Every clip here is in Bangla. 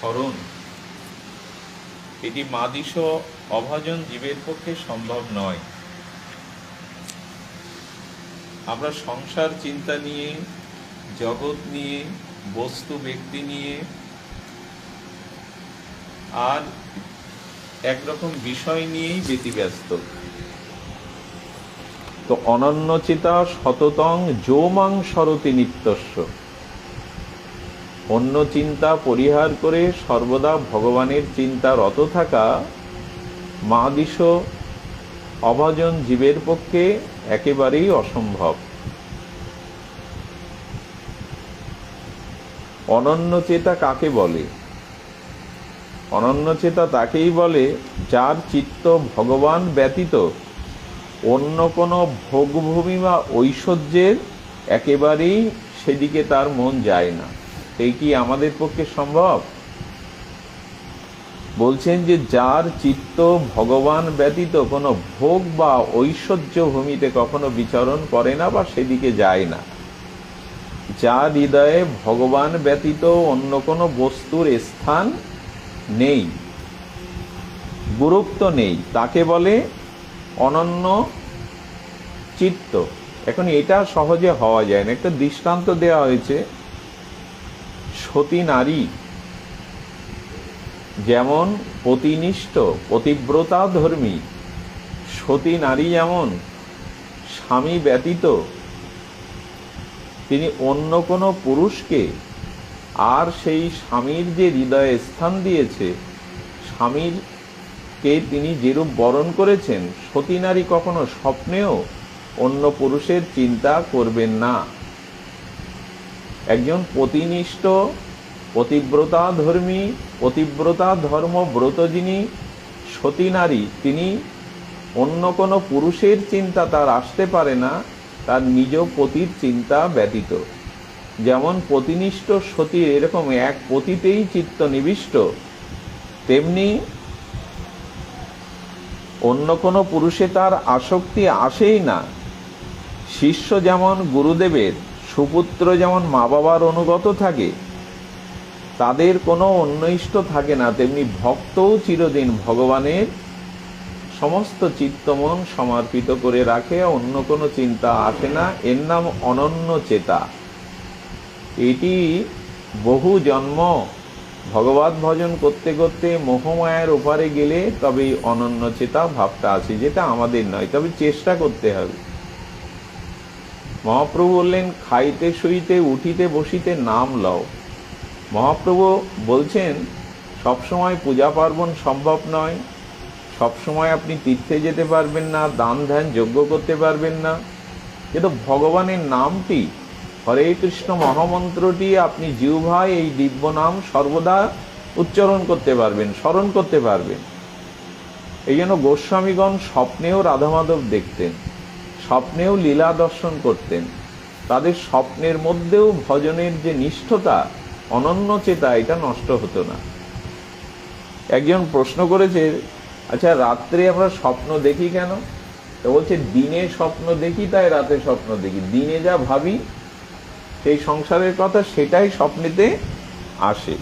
স্মরণ এটি মাদিশ অভাজন জীবের পক্ষে সম্ভব নয়। আমরা সংসার চিন্তা নিয়ে, জগৎ নিয়ে, বস্তু ব্যক্তি নিয়ে আর একরকম বিষয় নিয়েই ব্যতিব্যস্ত। তো অনন্যচিতা সততং যৌমাং সরতি নিত্যস্য, অন্য চিন্তা পরিহার করে সর্বদা ভগবানের চিন্তা রত থাকা মাদিশ অভাজন জীবের পক্ষে একেবারেই অসম্ভব। অনন্যচেতা কাকে বলে? অনন্যচেতা তাকেই বলে যার চিত্ত ভগবান ব্যতীত অন্য কোনো ভোগভূমি বা ঐশ্বর্যের একেবারেই সেদিকে তার মন যায় না। এই কি আমাদের পক্ষে সম্ভব? বলছেন যে যার চিত্ত ভগবান ব্যতীত কোনো ভোগ বা ঐশ্বর্য ভূমিতে কখনো বিচরণ করে না বা সেদিকে যায় না, যার হৃদয়ে ভগবান ব্যতীত অন্য কোনো বস্তুর স্থান নেই, গুরুত্ব নেই, তাকে বলে অনন্য চিত্ত। এখন এটা সহজে হওয়া যায় না। একটা দৃষ্টান্ত দেওয়া হয়েছে, সতী নারী যেমন পতিনিষ্ঠ পতিব্রতা ধর্মী, সতী নারী যেমন স্বামী ব্যতীত তিনি অন্য কোনো পুরুষকে, আর সেই স্বামীর যে হৃদয়ে স্থান দিয়েছে, স্বামীরকে তিনি যেরূপ বরণ করেছেন, সতী নারী কখনো স্বপ্নেও অন্য পুরুষের চিন্তা করবেন না। একজন পতিনিষ্ঠ পতিব্রতা ধর্মী, পতিব্রতা ধর্ম ব্রত যিনি সতী নারী, তিনি অন্য কোনো পুরুষের চিন্তা তার আসতে পারে না তার নিজ পতির চিন্তা ব্যতীত। যেমন পতিনিষ্ঠ সতীর এরকম এক পতিতেই চিত্ত নিবিষ্ট, তেমনি অন্য কোনো পুরুষে তার আসক্তি আসেই না। শিষ্য যেমন গুরুদেবের, সুপুত্র যেমন মা বাবার অনুগত থাকে, তাদের কোনো অন্য ইষ্ট থাকে না, তেমনি ভক্তও চিরদিন ভগবানের সমস্ত চিত্তমন সমর্পিত করে রাখে, অন্য কোনো চিন্তা আসে না। এর নাম অনন্য চেতা। এটি বহু জন্ম ভগবত ভজন করতে করতে মোহমায়ার ওপারে গেলে তবেই অনন্য চেতা ভাবটা আছে, যেটা আমাদের নয়, তবে চেষ্টা করতে হবে। মহাপ্রভু বললেন, খাইতে শুইতে উঠিতে বসিতে নাম লও। মহাপ্রভু বলছেন সবসময় পূজা পার্বণ সম্ভব নয়, সবসময় আপনি তীর্থে যেতে পারবেন না, দান ধ্যান যজ্ঞ করতে পারবেন না, কিন্তু ভগবানের নামটি, হরে কৃষ্ণ মহামন্ত্রটি আপনি জিহ্বায় এই দিব্য নাম সর্বদা উচ্চারণ করতে পারবেন, স্মরণ করতে পারবেন। এই জন্য গোস্বামীগণ স্বপ্নেও রাধা মাধব দেখতেন, স্বপ্নেও লীলা দর্শন করতেন। তাদের স্বপ্নের মধ্যেও ভজনের যে নিষ্ঠতা, অনন্য চেতা, এটা নষ্ট হতো না। একজন প্রশ্ন করেছে, আচ্ছা রাত্রে আমরা স্বপ্ন দেখি কেন? তো বলছে দিনে স্বপ্ন দেখি তাই রাতে স্বপ্ন দেখি, দিনে যা ভাবি সেই সংসারের কথা সেটাই স্বপ্নেতে আসে।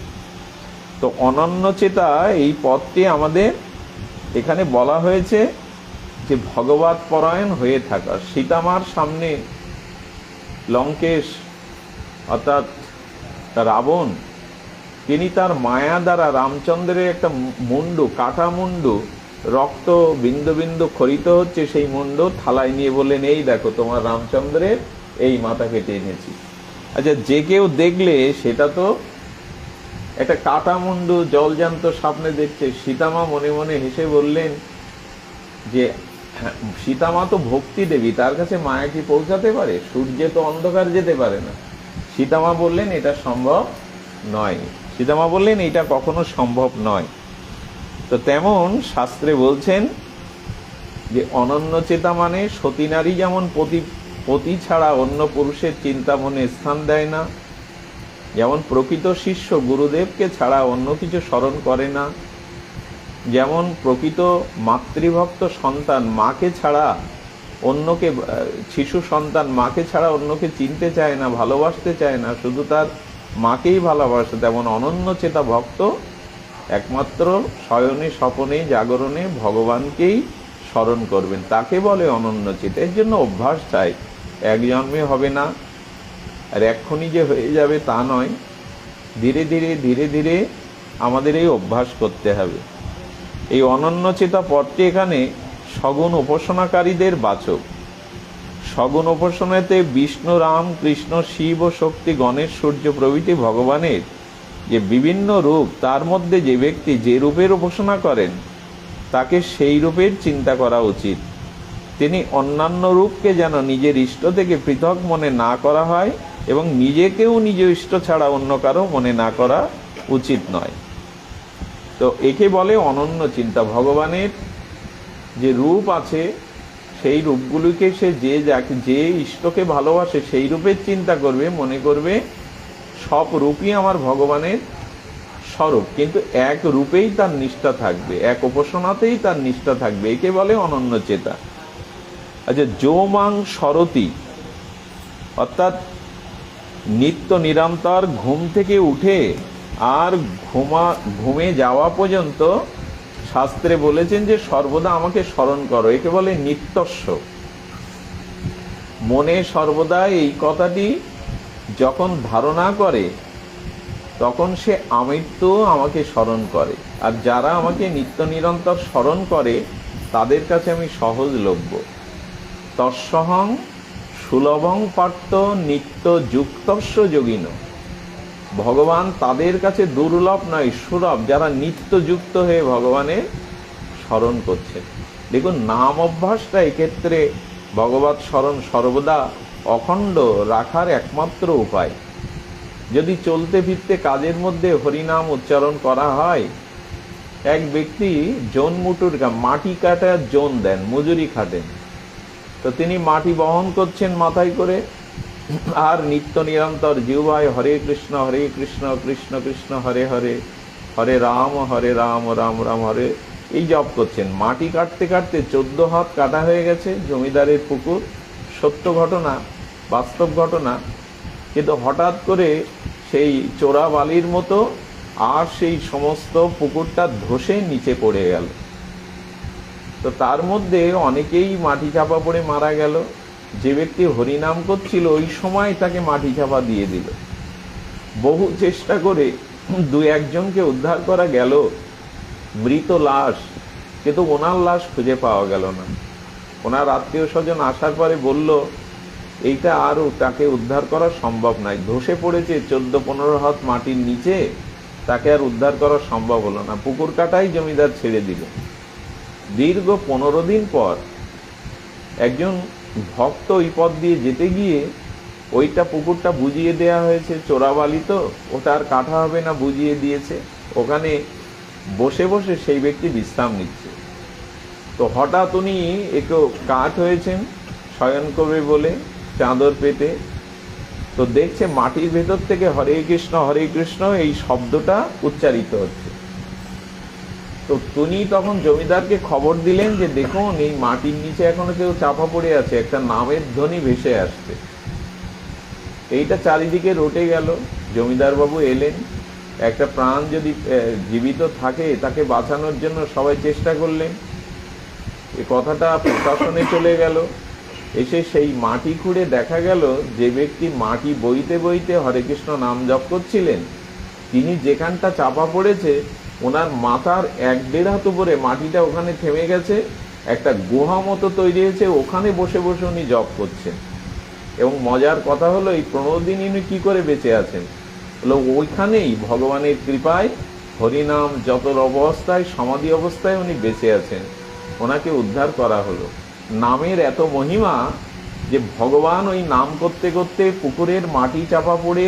তো অনন্য চেতা এই পদটি আমাদের এখানে বলা হয়েছে যে ভগবৎ পরায়ণ হয়ে থাকা। সীতামার সামনে লঙ্কেশ অর্থাৎ রাবণ, তিনি তার মায়া দ্বারা রামচন্দ্রের একটা মুন্ডু, কাটা মুন্ডু, রক্ত বিন্দু বিন্দু খরিত হচ্ছে, সেই মুন্ডু থালায় নিয়ে বললেন, এই দেখো তোমার রামচন্দ্রের এই মাথা কেটে এনেছি। আচ্ছা, যে কেউ দেখলে সেটা তো একটা কাটা মুন্ডু জলজান্ত স্বপ্নে দেখছে। সীতামা মনে মনে হেসে বললেন যে সীতামা তো ভক্তি দেবী, তার কাছে মায়া কি পৌঁছাতে পারে? সূর্যে তো অন্ধকার যেতে পারে না। সীতামা বললেন এটা সম্ভব নয়, সীতামা বললেন এটা কখনো সম্ভব নয়। তো তেমন শাস্ত্রে বলছেন যে অনন্য চেতা মানে সতী নারী যেমন পতি ছাড়া অন্য পুরুষের চিন্তা মনে স্থান দেয় না, যেমন প্রকৃত শিষ্য গুরুদেবকে ছাড়া অন্য কিছু স্মরণ করে না, যেমন প্রকৃত মাতৃভক্ত সন্তান মাকে ছাড়া অন্যকে, শিশু সন্তান মাকে ছাড়া অন্যকে চিনতে চায় না, ভালোবাসতে চায় না, শুধু তার মাকেই ভালোবাসে, তেমন অনন্য চেতা ভক্ত একমাত্র শয়নে স্বপনে জাগরণে ভগবানকেই স্মরণ করবেন, তাকে বলে অনন্যচিত। এর জন্য অভ্যাস চাই, এক জন্মে হবে না, আর এক্ষুনি যে হয়ে যাবে তা নয়। ধীরে ধীরে ধীরে ধীরে আমাদের এই অভ্যাস করতে হবে। এই অনন্যচেতা পদটি এখানে সগুণ উপাসনাকারীদের বাচক। সগুণ উপাসনাতে বিষ্ণু, রাম, কৃষ্ণ, শিব ও শক্তি, গণেশ, সূর্য প্রভৃতি ভগবানের যে বিভিন্ন রূপ, তার মধ্যে যে ব্যক্তি যে রূপের উপাসনা করেন তাকে সেই রূপের চিন্তা করা উচিত। তিনি অন্যান্য রূপকে যেন নিজের ইষ্ট থেকে পৃথক মনে না করা হয়, এবং নিজেকেও নিজ ইষ্ট ছাড়া অন্য কারো মনে না করা উচিত নয়। তো একে বলে অনন্য চিন্তা। ভগবানের যে রূপ আছে সেই রূপগুলিকে সে যে ইষ্টকে ভালোবাসে সেই রূপের চিন্তা করবে, মনে করবে সব রূপই আমার ভগবানের স্বরূপ, কিন্তু এক রূপেই তার নিষ্ঠা থাকবে, এক উপাসনাতেই তার নিষ্ঠা থাকবে। একে বলে অনন্য চেতা। আচ্ছা, যৌমাং সরতি, অর্থাৎ নিত্য নিরন্তর ঘুম থেকে উঠে আর ঘুমে যাওয়া পর্যন্ত শাস্ত্রে বলেছেন যে সর্বদা আমাকে স্মরণ করো, একে বলে নিত্যস্ব। মনে সর্বদা এই কথাটি যখন ধারণা করে তখন সে আমৃত্যু আমাকে স্মরণ করে। আর যারা আমাকে নিত্য নিরন্তর স্মরণ করে তাদের কাছে আমি সহজলভ্য। তৎসহং সুলভং পার্থ নিত্য যুক্তস্য যোগিন। ভগবান তাদের কাছে দুর্লভ নয়, সুলভ, যারা নিত্য যুক্ত হয়ে ভগবানের স্মরণ করছে। দেখুন, নাম অভ্যাসটা এক্ষেত্রে ভগবৎ স্মরণ সর্বদা অখণ্ড রাখার একমাত্র উপায়। যদি চলতে ফিরতে কাজের মধ্যে হরিনাম উচ্চারণ করা হয়, এক ব্যক্তি জন মুটুর মাটি কাটার জন দেন, মজুরি খাটেন, তো তিনি মাটি বহন করছেন মাথায় করে, আর নিত্য নিরন্তর জিহ্বায় হরে কৃষ্ণ কৃষ্ণ কৃষ্ণ হরে হরে, হরে রাম রাম রাম হরে, এই জপ করছেন। মাটি কাটতে কাটতে 14 হাত কাটা হয়ে গেছে জমিদারের পুকুর। সত্য ঘটনা, বাস্তব ঘটনা। কিন্তু হঠাৎ করে সেই চোরা বালির মতো আর সেই সমস্ত পুকুরটা ধসে নিচে পড়ে গেল। তো তার মধ্যে অনেকেই মাটি চাপা পড়ে মারা গেল। যে ব্যক্তি হরিনাম করছিল ওই সময় তাকে মাটি চাপা দিয়ে দিল। বহু চেষ্টা করে 2-1 জনকে উদ্ধার করা গেল, মৃত লাশ, কিন্তু ওনার লাশ খুঁজে পাওয়া গেল না। ওনার আত্মীয় স্বজন আসার পরে বলল এইটা আরও তাকে উদ্ধার করা সম্ভব নয়, ধসে পড়েছে 14-15 হাত মাটির নিচে, তাকে আর উদ্ধার করা সম্ভব হলো না। পুকুর কাটাই জমিদার ছেড়ে দিল। দীর্ঘ 15 দিন পর একজন ভক্ত ওই পথ দিয়ে যেতে গিয়ে ওইটা পুকুরটা বুঝিয়ে দেয়া হয়েছে, চোরাবালি তো ওটা আর কাটা হবে না, বুঝিয়ে দিয়েছে। ওখানে বসে বসে সেই ব্যক্তি বিশ্রাম নিচ্ছে। তো হঠাৎ উনি একটু কাঠ হয়েছেন, শয়ন করবে বলে চাদর পেতে, তো দেখছে মাটির ভেতর থেকে হরে কৃষ্ণ এই শব্দটা উচ্চারিত হচ্ছে। তো তিনি তখন জমিদারকে খবর দিলেন যে দেখুন এই মাটির নিচে এখনো কেউ চাপা পড়ে আছে, একটা নামের ধ্বনি ভেসে আসছে। এইটা চারিদিকে রটে গেল। জমিদার বাবু এলেন, একটা প্রাণ যদি জীবিত থাকে তাকে বাঁচানোর জন্য সবাই চেষ্টা করলেন। এ কথাটা প্রশাসনে চলে গেল। এসে সেই মাটি খুঁড়ে দেখা গেল যে ব্যক্তি মাটি বইতে বইতে হরে কৃষ্ণ নাম জপ করছিলেন, তিনি যেখানটা চাপা পড়েছে ওনার মাথার 1-1.5 হাত উপরে মাটিটা ওখানে থেমে গেছে, একটা গুহা মতো তৈরি হয়েছে, ওখানে বসে বসে উনি জপ করছেন। এবং মজার কথা হলো এই 15 দিন উনি কি করে বেঁচে আছেন, হলো ওইখানেই ভগবানের কৃপায় হরিনাম যতর অবস্থায়, সমাধি অবস্থায় উনি বেঁচে আছেন। ওনাকে উদ্ধার করা হলো। নামের এত মহিমা যে ভগবান ওই নাম করতে করতে পুকুরের মাটি চাপা পড়ে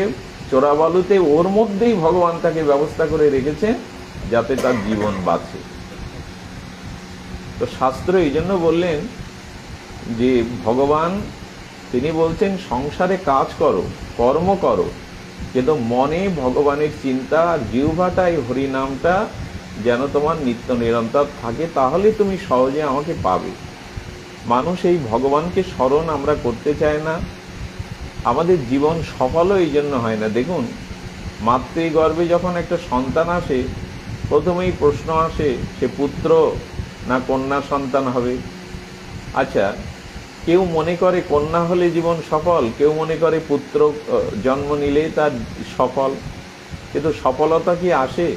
চোরাবালুতে ওর মধ্যেই ভগবান তাকে ব্যবস্থা করে রেখেছেন যাতে তার জীবন বাঁচে। তো শাস্ত্র এই জন্য বললেন যে ভগবান তিনি বলছেন সংসারে কাজ করো, কর্ম করো, কিন্তু মনে ভগবানের চিন্তা, জিহ্বাটাই হরিনামটা যেন তোমার নিত্য নিরন্তর থাকে, তাহলে তুমি সহজে আমাকে পাবে। মানুষ এই ভগবানকে স্মরণ আমরা করতে চায় না। আমাদের জীবন সফলও এই জন্য হয় না। দেখুন, মাতৃগর্ভে যখন একটা সন্তান আসে প্রথমেই প্রশ্ন আসে, সে পুত্র না কন্যা সন্তান হবে। আচ্ছা, কেউ মনে করে কন্যা হলে জীবন সফল, কেউ মনে করে পুত্র জন্ম নিলে তার সফল। কিন্তু সফলতা কি আসে?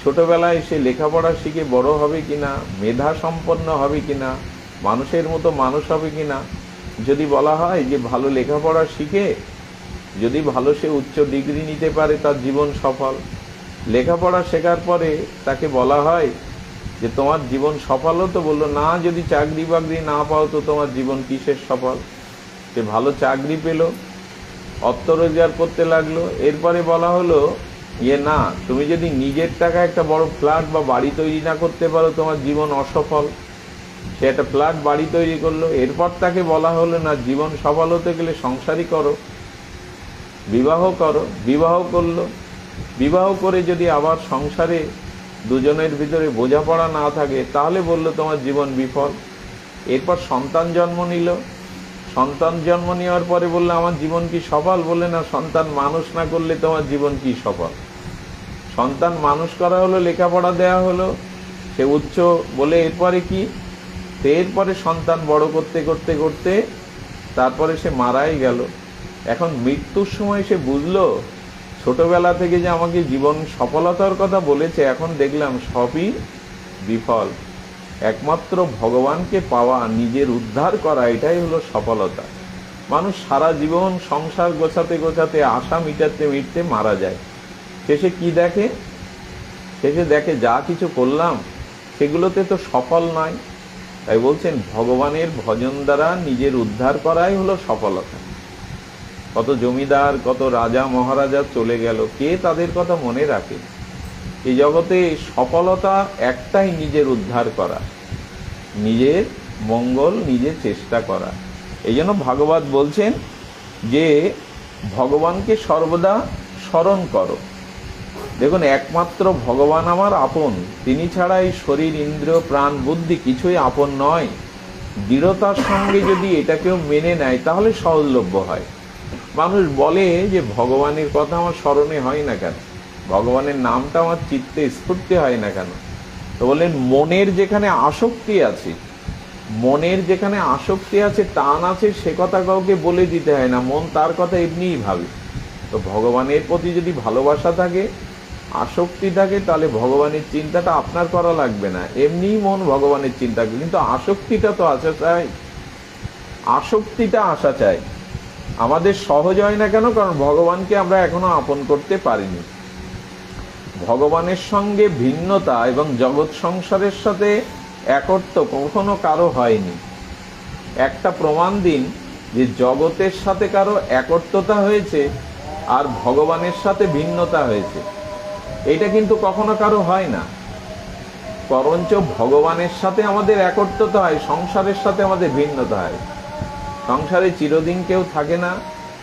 ছোটবেলায় সে লেখাপড়া শিখে বড় হবে কিনা, মেধা সম্পন্ন হবে কিনা, মানুষের মতো মানুষ হবে কিনা? যদি বলা হয় যে ভালো লেখাপড়া শিখে যদি ভালো সে উচ্চ ডিগ্রি নিতে পারে তার জীবন সফল। লেখাপড়া শেখার পরে তাকে বলা হয় যে তোমার জীবন সফল হতো, বললো না, যদি চাকরি বাকরি না পাও তো তোমার জীবন কিসের সফল? সে ভালো চাকরি পেল, অর্থ রোজগার করতে লাগলো, এরপরে বলা হলো না, তুমি যদি নিজের টাকা একটা বড় ফ্ল্যাট বা বাড়ি তৈরি না করতে পারো তোমার জীবন অসফল। সে একটা ফ্ল্যাট বাড়ি তৈরি করলো, এরপর তাকে বলা হলো না, জীবন সফল হতে গেলে সংসারই করো, বিবাহ করো। বিবাহ করলো, বিবাহ করে যদি আবার সংসারে দুজনের ভিতরে বোঝাপড়া না থাকে তাহলে বললো তোমার জীবন বিফল। এরপর সন্তান জন্ম নিল, সন্তান জন্ম নেওয়ার পরে বললো আমার জীবন কি সফল? বললে না, সন্তান মানুষ না করলে তোমার জীবন কি সফল? সন্তান মানুষ করা হলো, লেখাপড়া দেয়া হলো, সে উচ্চ বলে এরপরে কি? এরপরে সন্তান বড় করতে করতে করতে তারপরে সে মারাই গেল। এখন মৃত্যুর সময় সে বুঝলো ছোটবেলা থেকে যে আমাকে জীবন সফলতার কথা বলেছে, এখন দেখলাম সবই বিফল। একমাত্র ভগবানকে পাওয়া, নিজের উদ্ধার করা, এটাই হলো সফলতা। মানুষ সারা জীবন সংসার গোছাতে গোছাতে, আশা মিটাতে মিটতে মারা যায়। শেষে কি দেখে? শেষে দেখে যা কিছু করলাম সেগুলোতে তো সফল নয়। তাই বলছেন ভগবানের ভজন দ্বারা নিজের উদ্ধার করাই হলো সফলতা। কত জমিদার, কত রাজা মহারাজা চলে গেল, কে তাদের কথা মনে রাখে? এই জগতে সফলতা একটাই, নিজের উদ্ধার করা, নিজের মঙ্গল নিজে চেষ্টা করা। এই জন্য ভাগবত বলছেন যে ভগবানকে সর্বদা স্মরণ করো। দেখুন, একমাত্র ভগবান আমার আপন, তিনি ছাড়া এই শরীর, ইন্দ্রিয়, প্রাণ, বুদ্ধি কিছুই আপন নয়। দৃঢ়তার সঙ্গে যদি এটা কেউ মেনে নেয় তাহলে সহজলভ্য হয়। মানুষ বলে যে ভগবানের কথা আমার স্মরণে হয় না কেন, ভগবানের নামটা আমার চিত্তে স্ফূর্তি হয় না কেন? তো বললেন মনের যেখানে আসক্তি আছে, মনের যেখানে আসক্তি আছে, টান আছে, সে কথা কাউকে বলে দিতে হয় না, মন তার কথা এমনিই ভাবে। তো ভগবানের প্রতি যদি ভালোবাসা থাকে, আসক্তি থাকে, তাহলে ভগবানের চিন্তাটা আপনার করা লাগবে না, এমনিই মন ভগবানের চিন্তা করে। কিন্তু আসক্তিটা তো আসা চাই, আসক্তিটা আসা চাই। আমাদের সহজ হয় না কেন? কারণ ভগবানকে আমরা এখনো আপন করতে পারিনি। ভগবানের সঙ্গে ভিন্নতা এবং জগৎ সংসারের সাথে একত্ব কখনো কারো হয়নি। একটা প্রমাণ দিন যে জগতের সাথে কারো একত্বতা হয়েছে আর ভগবানের সাথে ভিন্নতা হয়েছে। এটা কিন্তু কখনো কারো হয় না। বরঞ্চ ভগবানের সাথে আমাদের একত্বতা হয়, সংসারের সাথে আমাদের ভিন্নতা হয়। সংসারে চিরদিন কেউ থাকে না,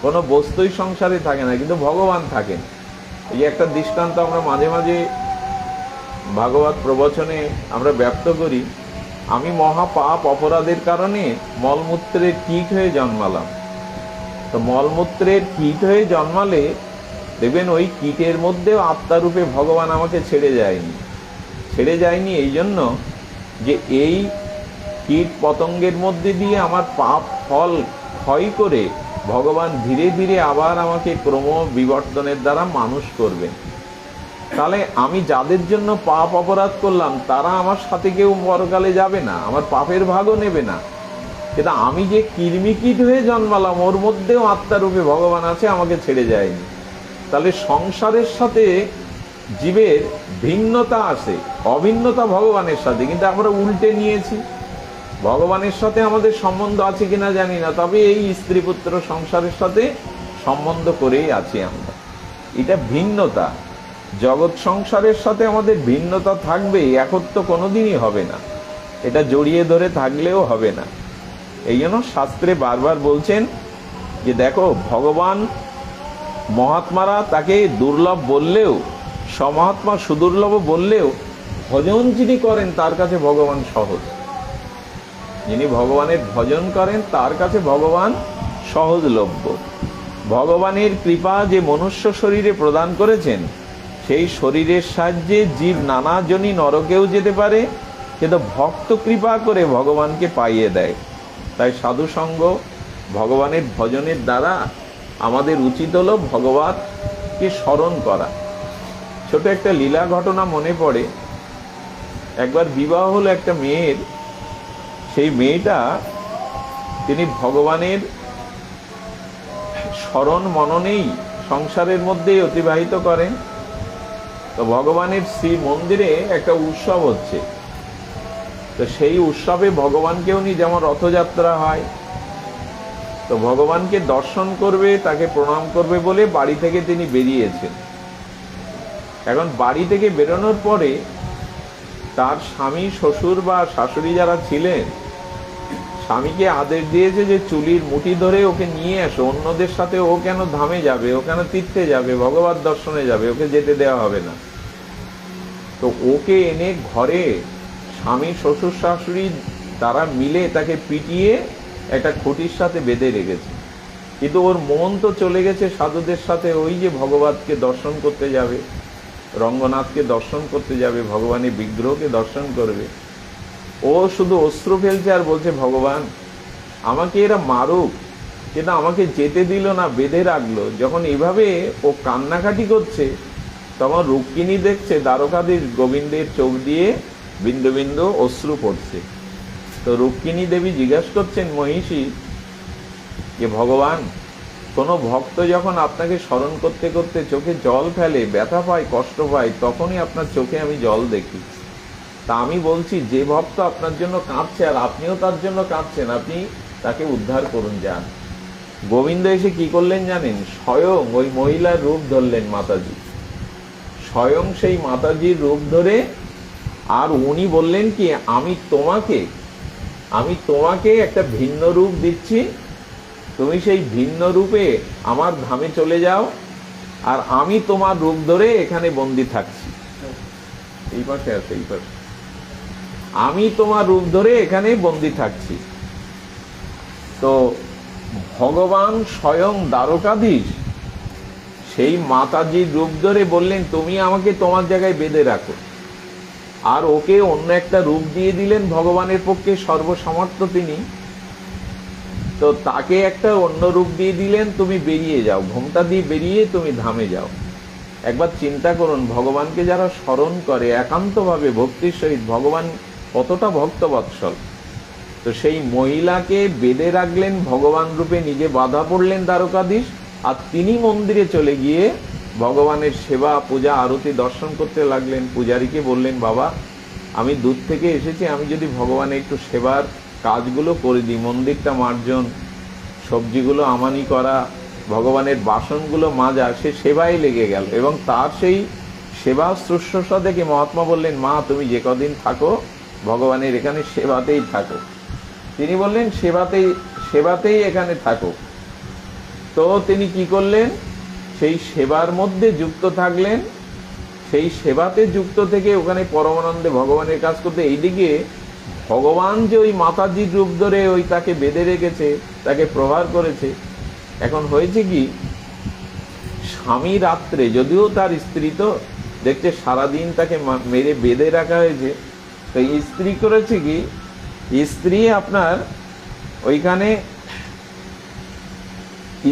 কোনো বস্তুই সংসারে থাকে না, কিন্তু ভগবান থাকেন। এই একটা দৃষ্টান্ত আমরা মাঝে মাঝে ভাগবত প্রবচনে আমরা ব্যক্ত করি। আমি মহা পাপ অপরাধের কারণে মলমূত্রের কীট হয়ে জন্মালাম। তো মলমূত্রের কীট হয়ে জন্মালে দেখবেন ওই কীটের মধ্যেও আত্মারূপে ভগবান আমাকে ছেড়ে যায়নি। ছেড়ে যায়নি এই জন্য যে এই কীট পতঙ্গের মধ্যে দিয়ে আমার পাপ ফল ক্ষয় করে ভগবান ধীরে ধীরে আবার আমাকে ক্রম বিবর্তনের দ্বারা মানুষ করবেন। তাহলে আমি যাদের জন্য পাপ অপরাধ করলাম তারা আমার সাথে কেউ পরকালে যাবে না, আমার পাপের ভাগও নেবে না। কিন্তু আমি যে কীট হয়ে জন্মালাম ওর মধ্যেও আত্মারূপে ভগবান আছে, আমাকে ছেড়ে যায়নি। তাহলে সংসারের সাথে জীবের ভিন্নতা আছে, অভিন্নতা ভগবানের সাথে, কিন্তু আমরা উল্টে নিয়েছি। ভগবানের সাথে আমাদের সম্বন্ধ আছে কিনা জানি না, তবে এই স্ত্রী পুত্র সংসারের সাথে সম্বন্ধ করেই আছি আমরা। এটা ভিন্নতা। জগৎ সংসারের সাথে আমাদের ভিন্নতা থাকবে, একত্ব কোনোদিনই হবে না। এটা জড়িয়ে ধরে থাকলেও হবে না। এই জন্য শাস্ত্রে বারবার বলছেন যে দেখো, ভগবান মহাত্মারা তাকে দুর্লভ বললেও, সমহাত্মা সুদুর্লভ বললেও, ভজন যিনি করেন তার কাছে ভগবান সহজ। যিনি ভগবানের ভজন করেন তার কাছে ভগবান সহজলভ্য। ভগবানের কৃপা যে মনুষ্য শরীরে প্রদান করেছেন সেই শরীরের সাহায্যে জীব নানাজনই নরকেও যেতে পারে, কিন্তু ভক্ত কৃপা করে ভগবানকে পাইয়ে দেয়। তাই সাধুসঙ্গ, ভগবানের ভজনের দ্বারা আমাদের উচিত হলো ভগবানকে স্মরণ করা। ছোট একটা লীলা ঘটনা মনে পড়ে। একবার বিবাহ হলো একটা মেয়ের। সেই মেয়েটা, তিনি ভগবানের স্মরণ মননেই সংসারের মধ্যেই অতিবাহিত করেন। তো ভগবানের শ্রী মন্দিরে একটা উৎসব হচ্ছে। তো সেই উৎসবে ভগবানকে উনি, যেমন রথযাত্রা হয়, তো ভগবানকে দর্শন করবে, তাকে প্রণাম করবে বলে বাড়ি থেকে তিনি বেরিয়েছেন। এখন বাড়ি থেকে বেরোনোর পরে তার স্বামী, শ্বশুর বা শাশুড়ি যারা ছিলেন, স্বামীকে আদেশ দিয়েছে যে চুলির মুঠি ধরে ওকে নিয়ে আসো, অন্যদের সাথে ও কেন ধামে যাবে, ও কেন তীর্থে যাবে, ভগবত দর্শনে যাবে, ওকে যেতে দেওয়া হবে না। তো ওকে এনে ঘরে স্বামী, শ্বশুর, শাশুড়ি তারা মিলে তাকে পিটিয়ে একটা খুঁটির সাথে বেঁধে রেখেছে। কিন্তু ওর মন তো চলে গেছে সাধুদের সাথে, ওই যে ভগবানকে দর্শন করতে যাবে, রঙ্গনাথকে দর্শন করতে যাবে, ভগবানের বিগ্রহকে দর্শন করবে। ও শুধু অশ্রু ফেলছে আর বলছে, ভগবান আমাকে এরা মারুক, কিন্তু আমাকে যেতে দিল না, বেঁধে রাখলো। যখন এইভাবে ও কান্নাকাটি করছে, তখন রুক্মিণী দেখছে দ্বারকাধীশ গোবিন্দের চোখ দিয়ে বিন্দু বিন্দু অশ্রু পড়ছে। তো রুক্মিণী দেবী জিজ্ঞাসা করছেন মহিষী যে, ভগবান, কোনো ভক্ত যখন আপনাকে স্মরণ করতে করতে চোখে জল ফেলে, ব্যথা পায়, কষ্ট পায়, তখনই আপনার চোখে আমি জল দেখি। তা আমি বলছি, যে ভক্ত আপনার জন্য কাঁদছে আর আপনিও তার জন্য কাঁদছেন, আপনি তাকে উদ্ধার করুন, যান। গোবিন্দ এসে কি করলেন জানেন? স্বয়ং ওই মহিলার রূপ ধরলেন মাতাজি, স্বয়ং সেই মাতাজির রূপ ধরে। আর উনি বললেন কি, আমি তোমাকে একটা ভিন্ন রূপ দিচ্ছি, তুমি সেই ভিন্ন রূপে আমার ধামে চলে যাও, আর আমি তোমার রূপ ধরে এখানে বন্দী থাকছি। এই পাশে আছে, এই পাশে। আমি তোমার রূপ ধরে এখানে বন্দী থাকছি। তো ভগবান স্বয়ং দ্বারকাধীশ সেই মাতাজির রূপ ধরে বললেন, তুমি আমাকে তোমার জায়গায় বেঁধে রাখো। আর ওকে অন্য একটা রূপ দিয়ে দিলেন, ভগবানের পক্ষে সর্বসমর্থ তিনি। তো তাকে একটা অন্য রূপ দিয়ে দিলেন, তুমি বেরিয়ে যাও, ঘোমটা দিয়ে বেরিয়ে তুমি ধামে যাও। একবার চিন্তা করুন, ভগবানকে যারা স্মরণ করে একান্তভাবে ভক্তির সহিত, ভগবান কতটা ভক্তবৎসল। তো সেই মহিলাকে বেঁধে রাখলেন, ভগবান রূপে নিজে বাধা পড়লেন দ্বারকাধীশ, আর তিনি মন্দিরে চলে গিয়ে ভগবানের সেবা, পূজা, আরতি দর্শন করতে লাগলেন। পূজারীকে বললেন, বাবা আমি দূর থেকে এসেছি, আমি যদি ভগবানের একটু সেবার কাজগুলো করে দিই, মন্দিরটা মার্জন, সবজিগুলো আমানি করা, ভগবানের বাসনগুলো মাজা, সে সেবায় লেগে গেল। এবং তার সেই সেবা শুশ্রূষা দেখে মহাত্মা বললেন, মা তুমি যে কদিন থাকো ভগবানের এখানে সেবাতেই থাকো। তিনি বললেন, সেবাতেই এখানে থাকো। তো তিনি কি করলেন, সেই সেবার মধ্যে যুক্ত থাকলেন, সেই সেবাতে যুক্ত থেকে ওখানে পরমানন্দে ভগবানের কাজ করতে। এইদিকে ভগবান যে ওই মাতাজির রূপ ধরে ওই তাকে বেঁধে রেখেছে, তাকে প্রহার করেছে। এখন হয়েছে কি, স্বামী রাত্রে, যদিও তার স্ত্রী তো দেখছে সারাদিন তাকে মেরে বেঁধে রাখা হয়েছে, তো স্ত্রী করেছে কি, স্ত্রী আপনার ওইখানে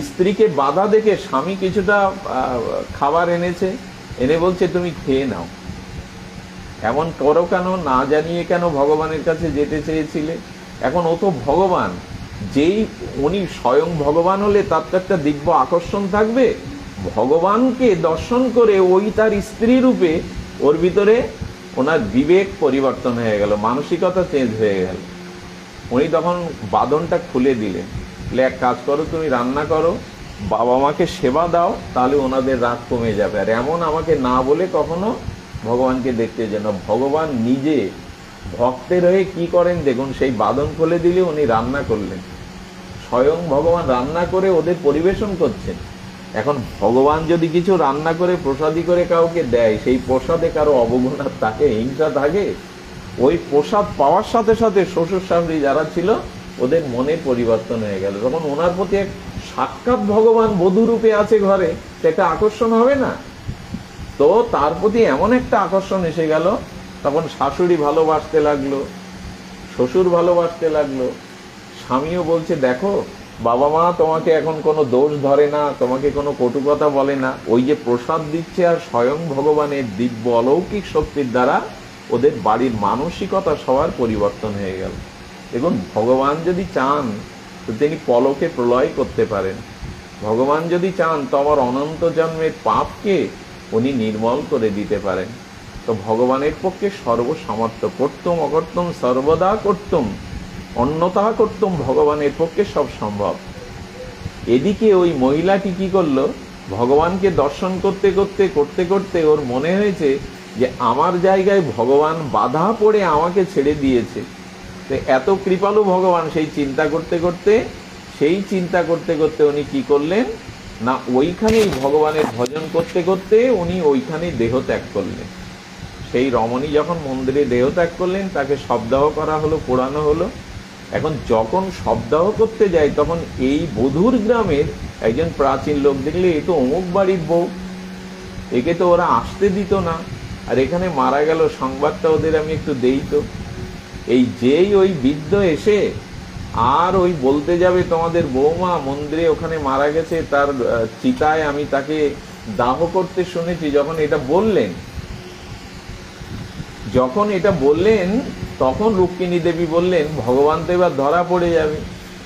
স্ত্রীকে বাধা দেখে স্বামী কিছুটা খাবার এনেছে, এনে বলছে তুমি খেয়ে নাও। এমন করো কেন, না জানিয়ে কেন ভগবানের কাছে যেতে চেয়েছিলে? এখন ও তো ভগবান, যেই উনি স্বয়ং ভগবান হলে তার তো একটা দিব্য আকর্ষণ থাকবে। ভগবানকে দর্শন করে ওই তার স্ত্রী রূপে ওর ভিতরে ওনার বিবেক পরিবর্তন হয়ে গেল, মানসিকতা চেঞ্জ হয়ে গেল। উনি তখন বাঁধনটা খুলে দিলেন, এক কাজ করো, তুমি রান্না করো, বাবা মাকে সেবা দাও, তাহলে ওনাদের রাগ কমে যাবে। আর এমন আমাকে না বলে কখনো ভগবানকে দেখতে যেন। ভগবান নিজে ভক্তের হয়ে কি করেন দেখুন, সেই বাঁধন খুলে দিলে উনি রান্না করলেন, স্বয়ং ভগবান রান্না করে ওদের পরিবেশন করছেন। এখন ভগবান যদি কিছু রান্না করে প্রসাদী করে কাউকে দেয়, সেই প্রসাদে কারো অবগুণা থাকে, হিংসা থাকে? ওই প্রসাদ পাওয়ার সাথে সাথে শ্বশুর শাশুড়ি যারা ছিল ওদের মনে পরিবর্তন হয়ে গেল। তখন ওনার প্রতি এক সাক্ষাৎ ভগবান বধূ রূপে আছে ঘরে, সেটা আকর্ষণ হবে না? তো তার প্রতি এমন একটা আকর্ষণ এসে গেল, তখন শাশুড়ি ভালোবাসতে লাগলো, শ্বশুর ভালোবাসতে লাগলো, স্বামীও বলছে দেখো বাবা মা তোমাকে এখন কোনো দোষ ধরে না, তোমাকে কোনো কটু কথা বলে না, ওই যে প্রসাদ দিচ্ছে আর স্বয়ং ভগবানের দিব্য অলৌকিক শক্তির দ্বারা ওদের বাড়ির মানসিকতা সবার পরিবর্তন হয়ে গেল। দেখুন, ভগবান যদি চান তো তিনি পলকে প্রলয় করতে পারেন। ভগবান যদি চান তো আমার অনন্ত জন্মের পাপকে উনি নির্মল করে দিতে পারেন। তো ভগবানের পক্ষে সর্বসামর্থ্য, করতুম অকর্তুম সর্বদা করতুম, অন্যথা করতুম, ভগবানের পক্ষে সব সম্ভব। এদিকে ওই মহিলাটি কি করলো, ভগবানকে দর্শন করতে করতে করতে করতে ওর মনে হয়েছে যে আমার জায়গায় ভগবান বাধা পড়ে আমাকে ছেড়ে দিয়েছে। তো এত কৃপালু ভগবান, সেই চিন্তা করতে করতে উনি কি করলেন না, ওইখানেই ভগবানের ভজন করতে করতে উনি ওইখানেই দেহ ত্যাগ করলেন। সেই রমণী যখন মন্দিরে দেহ ত্যাগ করলেন, তাকে শবদাহ করা হলো, পোড়ানো হলো। এখন যখন শবদাহ করতে যায় তখন এই বধূর গ্রামের একজন প্রাচীন লোক দেখলে এ তো অমুক বাড়ির বউ, একে তো ওরা আসতে দিত না, আর এখানে মারা গেল, সংবাদটা ওদের আমি একটু দেই তো। এই যেই ওই বৃদ্ধ এসে আর ওই বলতে যাবে তোমাদের বৌমা মন্দিরে ওখানে মারা গেছে, তার চিতায় আমি তাকে দাহ করতে শুনেছি, যখন এটা বললেন তখন রুক্মিণী দেবী বললেন ভগবান তো এবার ধরা পড়ে যাবে।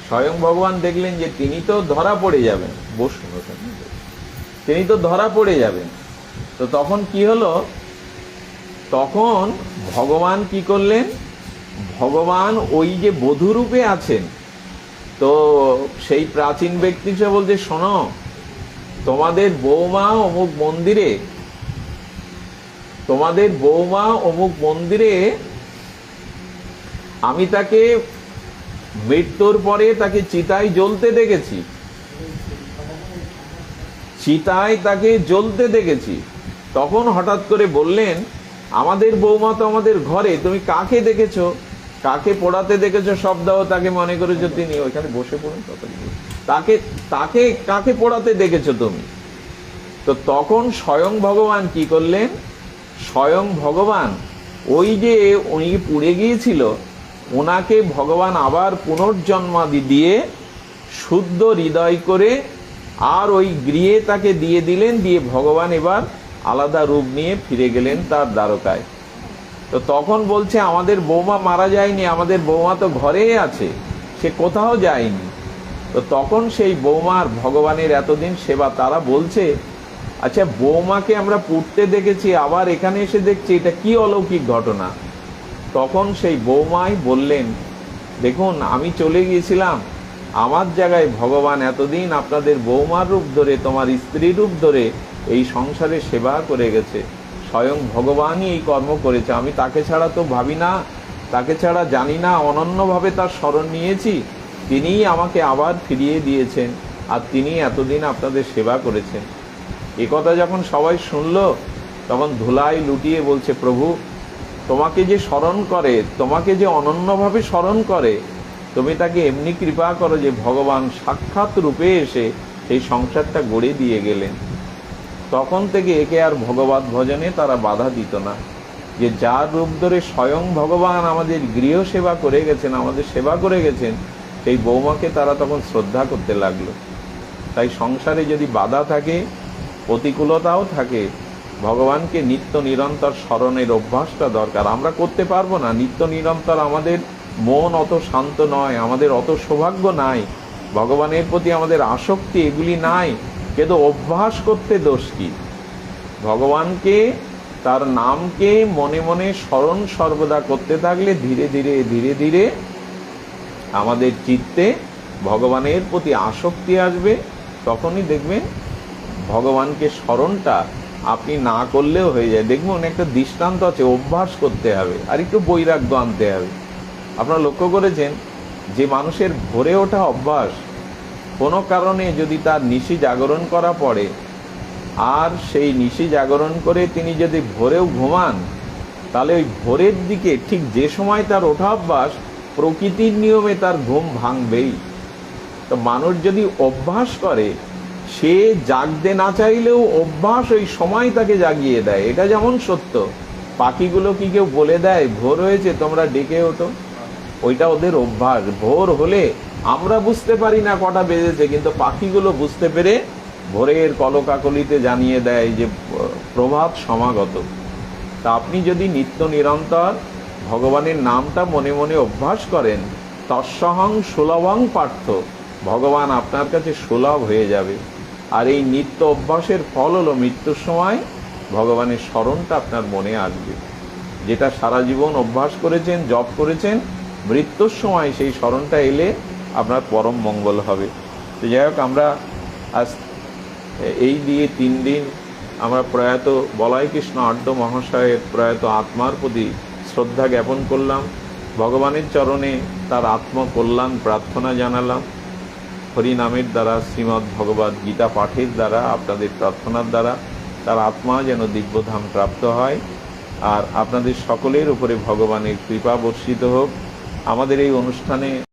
স্বয়ং ভগবান দেখলেন যে তিনি তো ধরা পড়ে যাবেন, বসুন, তিনি তো ধরা পড়ে যাবেন। তো তখন কি হলো, তখন ভগবান কি করলেন, ভগবান ওই যে বধূরূপে আছেন, তো সেই প্রাচীন ব্যক্তি সে বলছে শোনো, তোমাদের বৌমা অমুক মন্দিরে আমি তাকে মৃত্যুর পরে তাকে চিতায় জ্বলতে দেখেছি। তখন হঠাৎ করে বললেন আমাদের বৌমা তো আমাদের ঘরে, তুমি কাকে দেখেছো, কাকে পোড়াতে দেখেছো শবদাহ, তাকে মনে করেছো তিনি, ওইখানে বসে পড়ুন, তাকে কাকে পোড়াতে দেখেছো তুমি। তো তখন স্বয়ং ভগবান কি করলেন, স্বয়ং ভগবান ওই যে উনি পুড়ে গিয়েছিল ওনাকে ভগবান আবার পুনর্জন্মাদি দিয়ে শুদ্ধ হৃদয় করে আর ওই গৃহে তাকে দিয়ে দিলেন, দিয়ে ভগবান এবার আলাদা রূপ নিয়ে ফিরে গেলেন তার দ্বারকায়। তো তখন বলছে আমাদের বৌমা মারা যায়নি, আমাদের বৌমা তো ঘরেই আছে, সে কোথাও যায়নি। তো তখন সেই বৌমার ভগবানের এতদিন সেবা, তারা বলছে আচ্ছা বৌমাকে আমরা পুড়তে দেখেছি, আবার এখানে এসে দেখছি, এটা কি অলৌকিক ঘটনা। তখন সেই বৌমাই বললেন দেখুন আমি চলে গিয়েছিলাম, আমার জায়গায় ভগবান এতদিন আপনাদের বৌমার রূপ ধরে, তোমার স্ত্রীর রূপ ধরে এই সংসারে সেবা করে গেছে, স্বয়ং ভগবানই এই কর্ম করেছে, আমি তাকে ছাড়া তো ভাবি না, তাকে ছাড়া জানি না, অনন্যভাবে তার শরণ নিয়েছি, তিনিই আমাকে আবার ফিরিয়ে দিয়েছেন, আর তিনি এতদিন আপনাদের সেবা করেছেন। এ কথা যখন সবাই শুনল তখন ধুলাই লুটিয়ে বলছে প্রভু তোমাকে যে স্মরণ করে, তোমাকে যে অনন্যভাবে স্মরণ করে, তুমি তাকে এমনি কৃপা করো যে ভগবান সাক্ষাৎ রূপে এসে সেই সংসারটা গড়ে দিয়ে গেলেন। তখন থেকে একে আর ভগবত ভজনে তারা বাধা দিত না, যে যার রূপ ধরে স্বয়ং ভগবান আমাদের গৃহ সেবা করে গেছেন, আমাদের সেবা করে গেছেন, সেই বৌমাকে তারা তখন শ্রদ্ধা করতে লাগলো। তাই সংসারে যদি বাধা থাকে, প্রতিকূলতাও থাকে, ভগবানকে নিত্য নিরন্তর স্মরণের অভ্যাসটা দরকার। আমরা করতে পারবো না নিত্য নিরন্তর, আমাদের মন অত শান্ত নয়, আমাদের অত সৌভাগ্য নাই, ভগবানের প্রতি আমাদের আসক্তি এগুলি নাই, কিন্তু অভ্যাস করতে দোষ কি? ভগবানকে, তার নামকে মনে মনে স্মরণ সর্বদা করতে থাকলে ধীরে ধীরে ধীরে ধীরে আমাদের চিত্তে ভগবানের প্রতি আসক্তি আসবে। তখনই দেখবেন ভগবানকে স্মরণটা আপনি না করলেও হয়ে যায়। দেখবেন একটা দৃষ্টান্ত আছে, অভ্যাস করতে হবে আর একটু বৈরাগ্য আনতে হবে। আপনারা লক্ষ্য করেছেন যে মানুষের ভোরে ওঠা অভ্যাস, কোনো কারণে যদি তার নিশি জাগরণ করা পড়ে আর সেই নিশি জাগরণ করে তিনি যদি ভোরেও ঘুমান, তাহলে ওই ভোরের দিকে ঠিক যে সময় তার ওঠা অভ্যাস, প্রকৃতির নিয়মে তার ঘুম ভাঙবেই। তো মানুষ যদি অভ্যাস করে সে জাগতে না চাইলেও অভ্যাস ওই সময় তাকে জাগিয়ে দেয়। এটা যেমন সত্য, পাখিগুলো কি কেউ বলে দেয় ভোর হয়েছে তোমরা ডেকে ওঠো? ওইটা ওদের অভ্যাস। ভোর হলে আমরা বুঝতে পারি না কটা বেজেছে, কিন্তু পাখিগুলো বুঝতে পেরে ভোরের কলকাকলিতে জানিয়ে দেয় যে প্রভাত সমাগত। তা আপনি যদি নিত্য নিরন্তর ভগবানের নামটা মনে মনে অভ্যাস করেন, তৎসহং সুলভং পার্থ, ভগবান আপনার কাছে সুলভ হয়ে যাবে। আর এই নিত্য অভ্যাসের ফল হলো মৃত্যুর সময় ভগবানের স্মরণটা আপনার মনে আসবে। যেটা সারা জীবন অভ্যাস করেছেন, জপ করেছেন, মৃত্যুর সময় সেই স্মরণটা এলে আপনার পরম মঙ্গল হবে। তো যাই হোক, আমরা আজ এই দিয়ে 3 দিন আমরা প্রয়াত বলাই কৃষ্ণ আড্ড মহাশয়ের প্রয়াত আত্মার প্রতি শ্রদ্ধা জ্ঞাপন করলাম, ভগবানের চরণে তার আত্মকল্যাণ প্রার্থনা জানালাম। হরিনামের দ্বারা, শ্রীমদ্ ভগবদ্ গীতা পাঠের দ্বারা, আপনাদের প্রার্থনার দ্বারা তার আত্মা যেন দিব্যধাম প্রাপ্ত হয়। আর আপনাদের সকলের উপরে ভগবানের কৃপা বর্ষিত হোক। আমাদের এই অনুষ্ঠানে